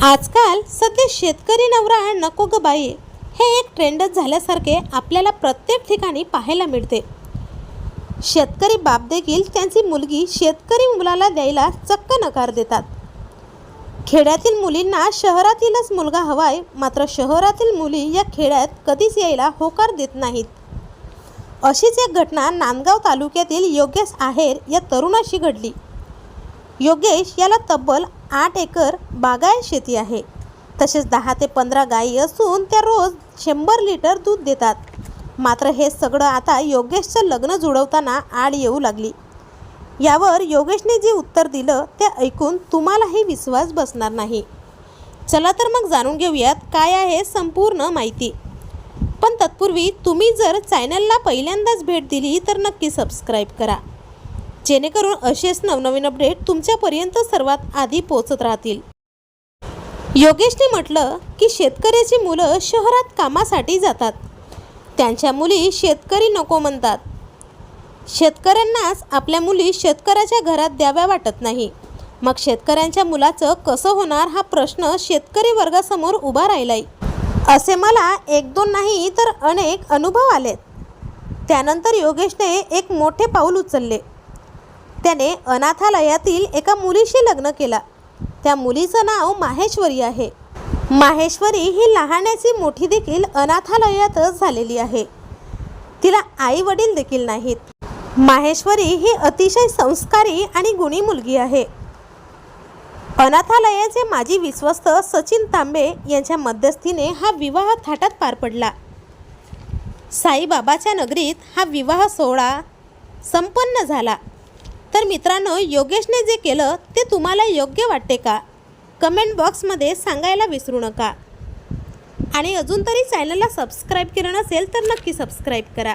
आजकाल सध्या शेतकरी नवरा नको ग बाई हे एक ट्रेंडच झाल्यासारखे आपल्याला प्रत्येक ठिकाणी पाहायला मिळते। शेतकरी बाप देखील त्यांची मुलगी शेतकरी मुलाला द्यायला चक्क नकार देतात। खेड्यातील मुलींना शहरातीलच मुलगा हवाय, मात्र शहरातील मुली या खेड्यात कधीच यायला होकार देत नाहीत। अशीच एक घटना नांदगाव तालुक्यातील योगेश आहेर या तरुणाशी घडली। योगेश याला तब्बल 8 एकर बागायत शेती आहे। तसेच 10 ते 15 गायी असून त्या रोज 100 लिटर दूध देतात। मात्र हे सगळं आता योगेशचं लग्न जुळवताना आड येऊ लागली। यावर योगेशने जे उत्तर दिलं ते ऐकून तुम्हालाही विश्वास बसणार नाही। चला तर मग जाणून घेऊयात काय आहे संपूर्ण माहिती। पण तत्पूर्वी तुम्ही जर चॅनलला पहिल्यांदाच भेट दिली तर नक्की सबस्क्राईब करा, जेणेकरून असेच नवनवीन अपडेट तुमच्यापर्यंत सर्वात आधी पोहोचत राहतील। योगेशने म्हटलं की शेतकऱ्याची मुलं शहरात कामासाठी जातात, त्यांच्या मुली शेतकरी नको म्हणतात। शेतकऱ्यांनाच आपल्या मुली शेतकऱ्याच्या घरात द्याव्या वाटत नाही। मग शेतकऱ्यांच्या मुलाचं कसं होणार हा प्रश्न शेतकरी वर्गासमोर उभा राहिलाय। असे मला 1-2 नाही तर अनेक अनुभव आलेत। त्यानंतर योगेशने एक मोठे पाऊल उचलले। त्याने अनाथालयातील एका मुलीशी लग्न केला। त्या मुलीचं नाव माहेश्वरी आहे। माहेश्वरी ही लहानाची मोठी देखील अनाथालयातच झालेली आहे। तिला आई वडील देखील नाहीत। माहेश्वरी ही अतिशय संस्कारी आणि गुणी मुलगी आहे। अनाथालयाचे माजी विश्वस्त सचिन तांबे यांच्या मध्यस्थीने हा विवाह थाटात पार पडला। साईबाबाच्या नगरीत हा विवाह सोहळा संपन्न झाला। तर मित्रांनो, योगेशने जे केलं ते तुम्हाला योग्य वाटते का? कमेंट बॉक्समध्ये सांगायला विसरू नका। आणि अजून तरी चॅनलला सबस्क्राईब केलं नसेल तर नक्की सबस्क्राईब करा।